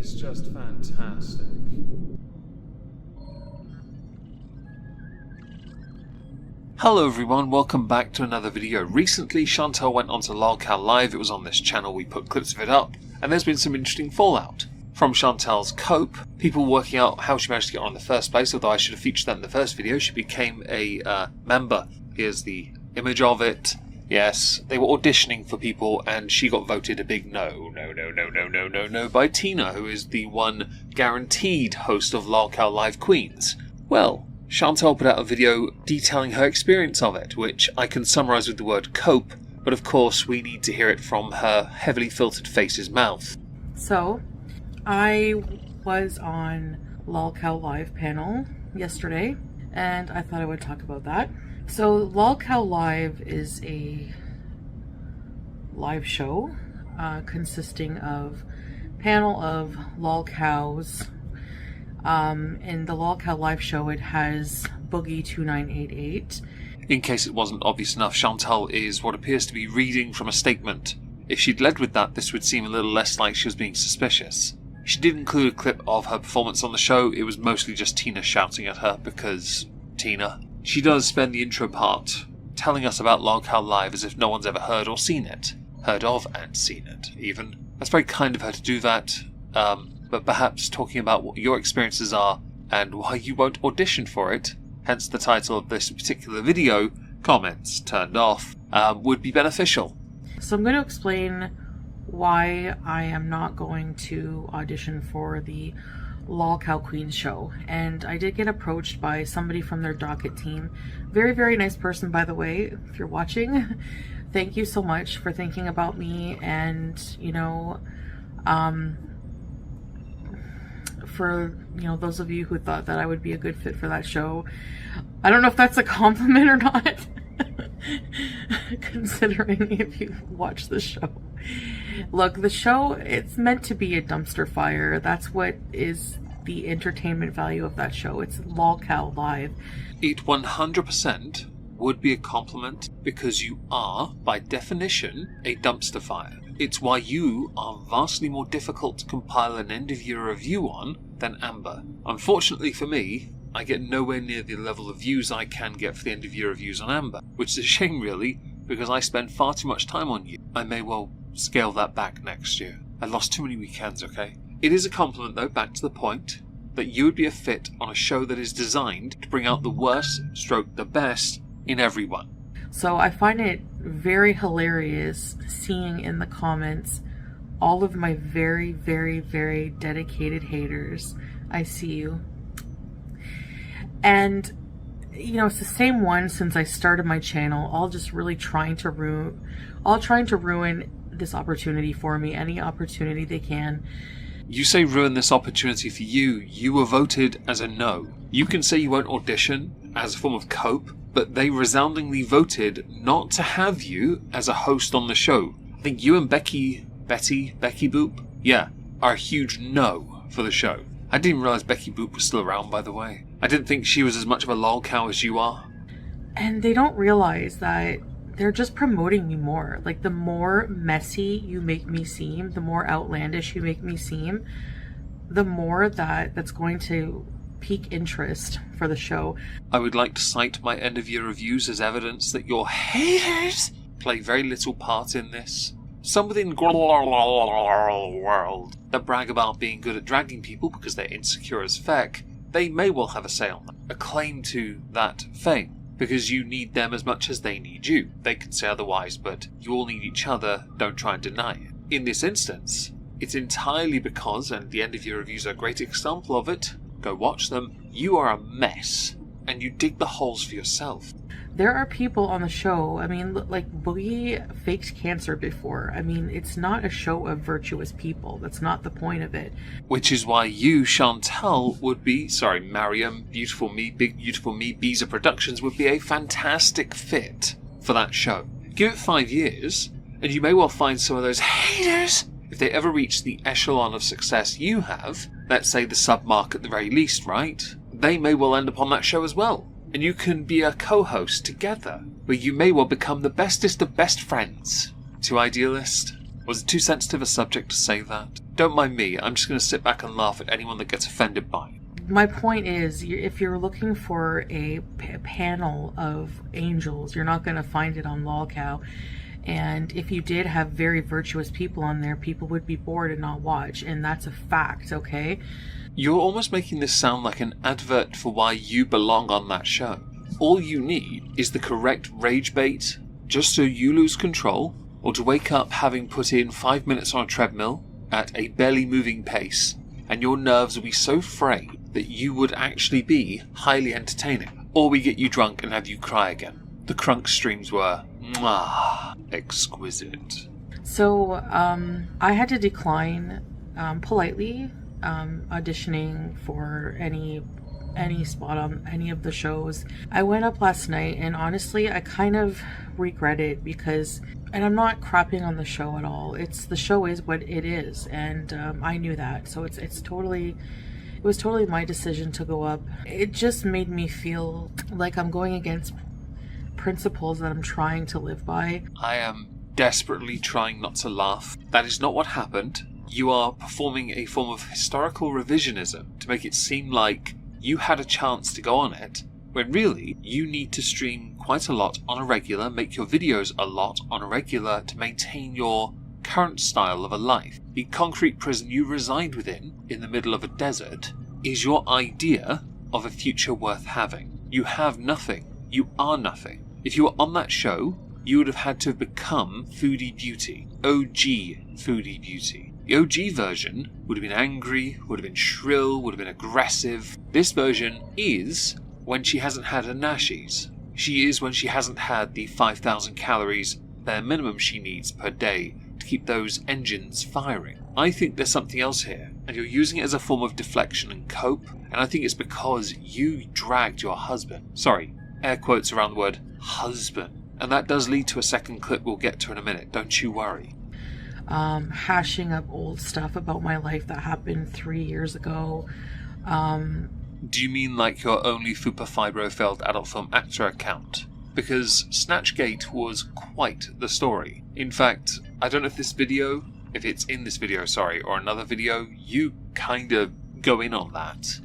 is just fantastic. Hello everyone, welcome back to another video. Recently, Shantel went onto Lolcow Live. It was on this channel, we put clips of it up, and there's been some interesting fallout. From Shantel's cope, people working out how she managed to get on in the first place, although I should have featured that in the first video. She became a member. Here's the image of it. Yes, they were auditioning for people, and she got voted a big no by Tina, who is the one guaranteed host of Lolcow Live Queens. Well, Shantel put out a video detailing her experience of it, which I can summarise with the word cope, but of course we need to hear it from her heavily filtered face's mouth. So, I was on Lolcow Live panel yesterday, and I thought I would talk about that. So, Lolcow Live is a live show consisting of panel of lolcows. In the Lolcow Live show, it has Boogie2988. In case it wasn't obvious enough, Shantel is what appears to be reading from a statement. If she'd led with that, this would seem a little less like she was being suspicious. She did include a clip of her performance on the show. It was mostly just Tina shouting at her, because Tina. She does spend the intro part telling us about Lolcow Live as if no one's ever heard or seen it. Heard of and seen it, even. That's very kind of her to do that. But perhaps talking about what your experiences are and why you won't audition for it, hence the title of this particular video, comments turned off, would be beneficial. So I'm going to explain why I am not going to audition for the Lolcow Queens show. And I did get approached by somebody from their docket team. Very, very nice person, by the way, if you're watching. Thank you so much for thinking about me and, for those of you who thought that I would be a good fit for that show. I don't know if that's a compliment or not, considering if you watch the show. Look, the show, it's meant to be a dumpster fire. That's what is the entertainment value of that show. It's Lolcow Live. It 100% would be a compliment because you are, by definition, a dumpster fire. It's why you are vastly more difficult to compile an end-of-year review on than Amber. Unfortunately for me, I get nowhere near the level of views I can get for the end-of-year reviews on Amber, which is a shame really, because I spend far too much time on you. I may well scale that back next year. I lost too many weekends, okay? It is a compliment though, back to the point, that you would be a fit on a show that is designed to bring out the worst, stroke the best, in everyone. So I find it very hilarious seeing in the comments all of my very, very, very dedicated haters. I see you. And, it's the same one since I started my channel, all just really trying to ruin this opportunity for me, any opportunity they can. You say ruin this opportunity for you. You were voted as a no. You can say you won't audition as a form of cope, but they resoundingly voted not to have you as a host on the show. I think you and Becky Boop, are a huge no for the show. I didn't even realise Becky Boop was still around, by the way. I didn't think she was as much of a lolcow as you are. And they don't realize that they're just promoting me more. Like, the more messy you make me seem, the more outlandish you make me seem, the more that's going to pique interest for the show. I would like to cite my end-of-year reviews as evidence that your haters play very little part in this. Some within the world that brag about being good at dragging people because they're insecure as feck, they may well have a say on that, a claim to that fame, because you need them as much as they need you. They can say otherwise, but you all need each other, don't try and deny it. In this instance, it's entirely because, and the end-of-year reviews are a great example of it, go watch them, you are a mess, and you dig the holes for yourself. There are people on the show, like Boogie faked cancer before. It's not a show of virtuous people. That's not the point of it. Which is why you, Shantel, would be, Mariam, Beautiful Me, Big Beautiful Me, Beezer Productions would be a fantastic fit for that show. Give it 5 years, and you may well find some of those haters, if they ever reach the echelon of success you have, let's say the sub-mark at the very least, right? They may well end up on that show as well. And you can be a co-host together, where you may well become the bestest of best friends. Too idealist? Was it too sensitive a subject to say that? Don't mind me, I'm just going to sit back and laugh at anyone that gets offended by it. My point is, if you're looking for a panel of angels, you're not going to find it on LolCow. And if you did have very virtuous people on there, people would be bored and not watch. And that's a fact, okay? You're almost making this sound like an advert for why you belong on that show. All you need is the correct rage bait, just so you lose control, or to wake up having put in 5 minutes on a treadmill at a barely moving pace, and your nerves will be so frayed that you would actually be highly entertaining. Or we get you drunk and have you cry again. The Crunk streams were exquisite. So I had to decline politely auditioning for any spot on any of the shows. I went up last night, and honestly I kind of regret it because, and I'm not crapping on the show at all, the show is what it is, and I knew that, so it was totally my decision to go up. It just made me feel like I'm going against principles that I'm trying to live by. I am desperately trying not to laugh. That is not what happened. You are performing a form of historical revisionism to make it seem like you had a chance to go on it, when really you need to stream quite a lot on a regular, make your videos a lot on a regular to maintain your current style of a life. The concrete prison you reside within, in the middle of a desert, is your idea of a future worth having. You have nothing. You are nothing. If you were on that show, you would have had to have become Foodie Beauty. OG Foodie Beauty. The OG version would have been angry, would have been shrill, would have been aggressive. This version is when she hasn't had her nashies. She is when she hasn't had the 5,000 calories bare minimum she needs per day to keep those engines firing. I think there's something else here, and you're using it as a form of deflection and cope, and I think it's because you dragged your husband. Sorry, air quotes around the word husband. And that does lead to a second clip we'll get to in a minute, don't you worry. Hashing up old stuff about my life that happened 3 years ago. Do you mean like your only Fupa Fibro failed adult film actor account? Because Snatchgate was quite the story. In fact, I don't know if it's in this video, or another video, you kind of go in on that.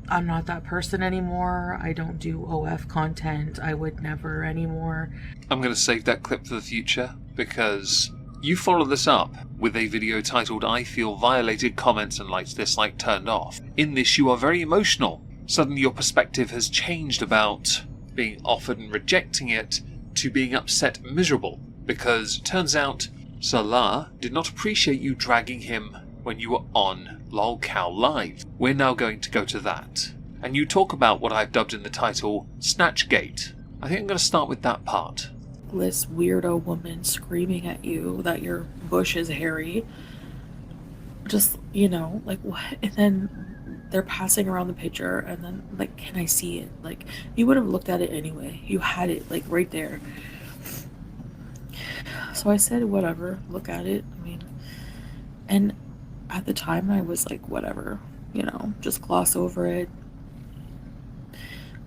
I'm not that person anymore. I don't do OF content. I would never anymore. I'm going to save that clip for the future, because you follow this up with a video titled I Feel Violated, Comments and Likes Dislike Turned Off. In this you are very emotional. Suddenly your perspective has changed about being offered and rejecting it to being upset and miserable, because turns out Salah did not appreciate you dragging him when you were on LolCow Live. We're now going to go to that. And you talk about what I've dubbed in the title Snatch Gate. I think I'm going to start with that part. This weirdo woman screaming at you that your bush is hairy. Just, like what? And then they're passing around the picture and then like, can I see it? Like, you would have looked at it anyway. You had it like right there. So I said, whatever, look at it. And at the time I was like, whatever, just gloss over it.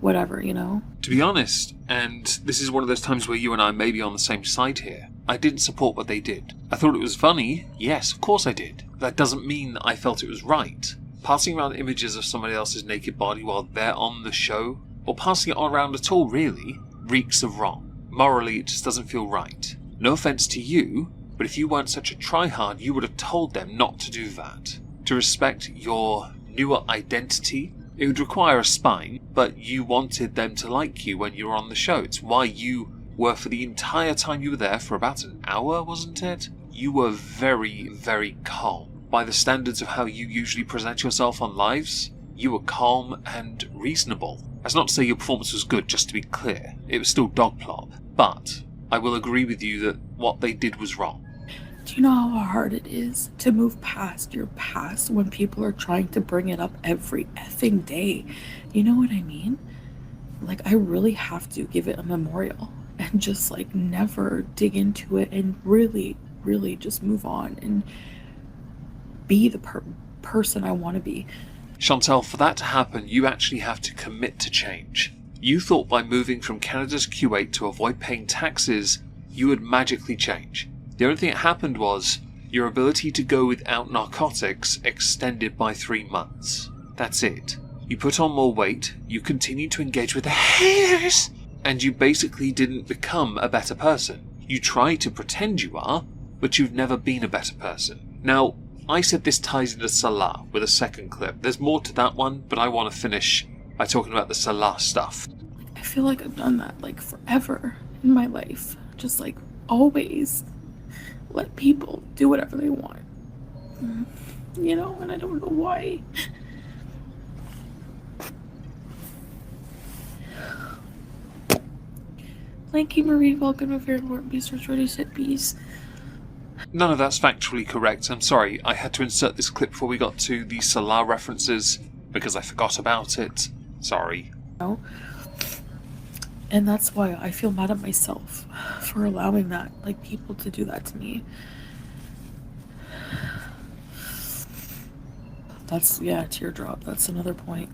Whatever, To be honest, and this is one of those times where you and I may be on the same side here, I didn't support what they did. I thought it was funny, yes, of course I did. That doesn't mean I felt it was right. Passing around images of somebody else's naked body while they're on the show, or passing it on around at all really, reeks of wrong. Morally, it just doesn't feel right. No offense to you, but if you weren't such a tryhard, you would have told them not to do that. To respect your newer identity, it would require a spine, but you wanted them to like you when you were on the show. It's why you were, for the entire time you were there, for about an hour, wasn't it? You were very, very calm. By the standards of how you usually present yourself on lives, you were calm and reasonable. That's not to say your performance was good, just to be clear. It was still dog plop. But I will agree with you that what they did was wrong. Do you know how hard it is to move past your past when people are trying to bring it up every effing day? You know what I mean? Like, I really have to give it a memorial and just like never dig into it and really, really just move on and be the person I want to be. Shantel, for that to happen, you actually have to commit to change. You thought by moving from Canada's Q8 to avoid paying taxes, you would magically change. The only thing that happened was Your ability to go without narcotics extended by 3 months. That's it. You put on more weight, you continue to engage with the haters, and you basically didn't become a better person. You try to pretend you are, but you've never been a better person. Now, I said this ties into Salah with a second clip. There's more to that one, but I want to finish by talking about the Salah stuff. I feel like I've done that like forever in my life. Just like always let people do whatever they want. You know, and I don't know why. Lanky Marie, welcome to Fair Lord Beasters, ready set bees. None of that's factually correct. I'm sorry, I had to insert this clip before we got to the Salah references because I forgot about it. Sorry. No. And that's why I feel mad at myself for allowing that, like, people to do that to me. That's, yeah, teardrop. That's another point.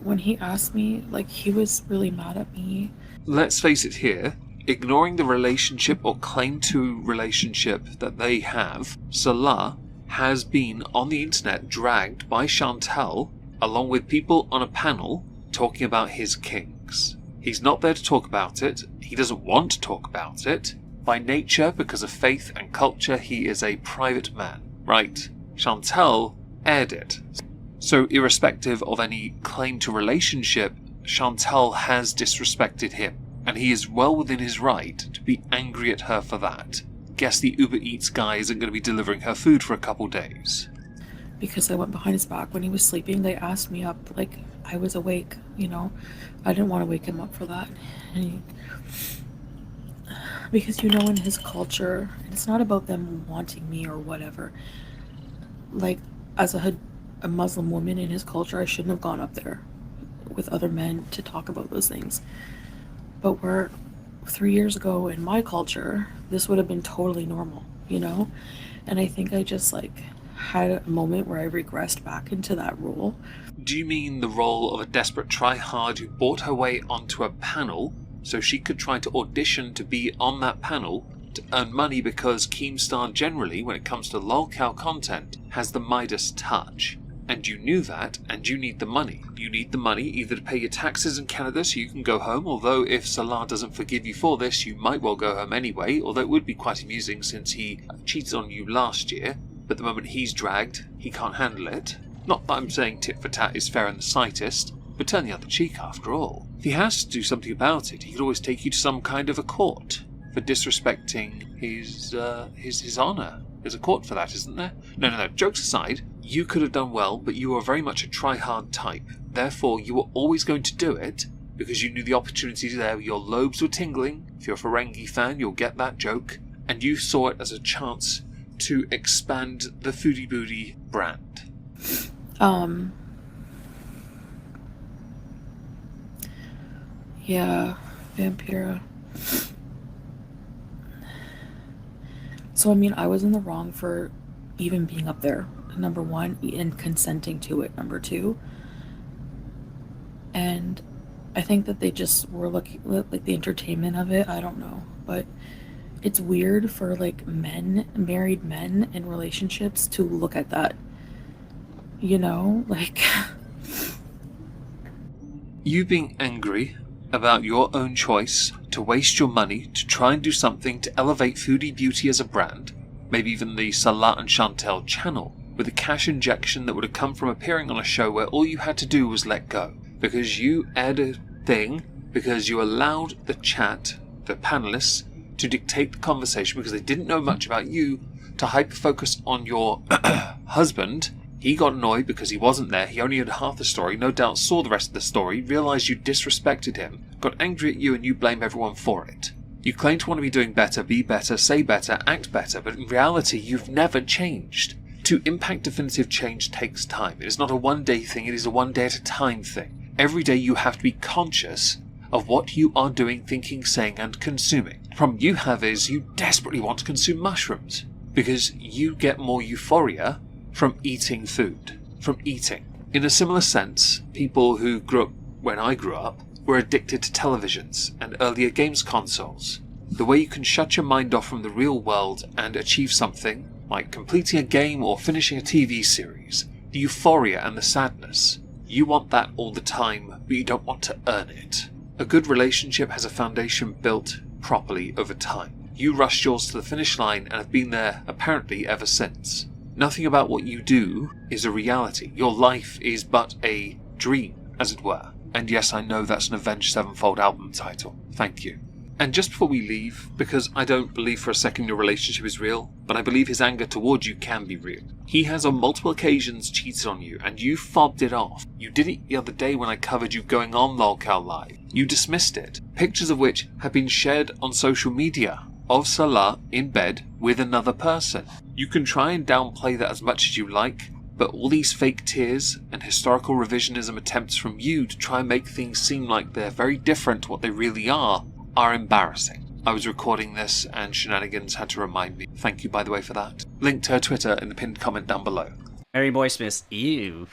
When he asked me, like, he was really mad at me. Let's face it here, ignoring the relationship or claim to relationship that they have, Salah has been on the internet dragged by Shantel along with people on a panel talking about his kinks. He's not there to talk about it, he doesn't want to talk about it. By nature, because of faith and culture, he is a private man. Right, Shantel aired it. So irrespective of any claim to relationship, Shantel has disrespected him, and he is well within his right to be angry at her for that. Guess the Uber Eats guy isn't going to be delivering her food for a couple days. Because I went behind his back when he was sleeping, they asked me up, like, I was awake, you know? I didn't want to wake him up for that. Because, you know, in his culture, it's not about them wanting me or whatever. Like, as a Muslim woman in his culture, I shouldn't have gone up there with other men to talk about those things. But where 3 years ago in my culture, this would have been totally normal, you know? And I think I just, like, had a moment where I regressed back into that role. Do you mean the role of a desperate try-hard who bought her way onto a panel so she could try to audition to be on that panel to earn money, because Keemstar generally, when it comes to lolcow content, has the Midas touch? And you knew that, and you need the money. You need the money either to pay your taxes in Canada so you can go home, although if Salah doesn't forgive you for this, you might well go home anyway, although it would be quite amusing since he cheated on you last year, but the moment he's dragged, he can't handle it. Not that I'm saying tit for tat is fair in the slightest, but turn the other cheek after all. If he has to do something about it, he could always take you to some kind of a court for disrespecting his honour. There's a court for that, isn't there? No, jokes aside, you could have done well, but you are very much a try-hard type. Therefore, you were always going to do it, because you knew the opportunities there, your lobes were tingling. If you're a Ferengi fan, you'll get that joke. And you saw it as a chance to expand the Foodie Booty brand. Yeah, Vampira. So, I mean, I was in the wrong for even being up there, number one, and consenting to it, number two. And I think that they just were looking, like, the entertainment of it, I don't know. But it's weird for, like, married men in relationships to look at that. You know? Like... You being angry about your own choice to waste your money to try and do something to elevate Foodie Beauty as a brand, maybe even the Salah and Shantel channel, with a cash injection that would have come from appearing on a show where all you had to do was let go. Because you aired a thing, because you allowed the chat, the panelists, to dictate the conversation because they didn't know much about you, to hyper-focus on your husband. He got annoyed because he wasn't there, he only heard half the story, no doubt saw the rest of the story, realised you disrespected him, got angry at you, and you blame everyone for it. You claim to want to be doing better, be better, say better, act better, but in reality you've never changed. To impact definitive change takes time. It is not a one-day thing, it is a one-day-at-a-time thing. Every day you have to be conscious of what you are doing, thinking, saying, and consuming. The problem you have is you desperately want to consume mushrooms, because you get more euphoria from eating food, from eating. In a similar sense, people who grew up when I grew up we're addicted to televisions and earlier games consoles. The way you can shut your mind off from the real world and achieve something, like completing a game or finishing a TV series. The euphoria and the sadness. You want that all the time, but you don't want to earn it. A good relationship has a foundation built properly over time. You rushed yours to the finish line and have been there apparently ever since. Nothing about what you do is a reality. Your life is but a dream, as it were. And yes, I know that's an Avenged Sevenfold album title. Thank you. And just before we leave, because I don't believe for a second your relationship is real, but I believe his anger towards you can be real. He has on multiple occasions cheated on you, and you fobbed it off. You did it the other day when I covered you going on Lolcow Live. You dismissed it, pictures of which have been shared on social media, of Salah in bed with another person. You can try and downplay that as much as you like, but all these fake tears and historical revisionism attempts from you to try and make things seem like they're very different to what they really are embarrassing. I was recording this and Shenanigans had to remind me. Thank you, by the way, for that. Link to her Twitter in the pinned comment down below. Harry Moistmas. Ew.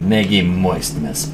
Maggie Moistmas.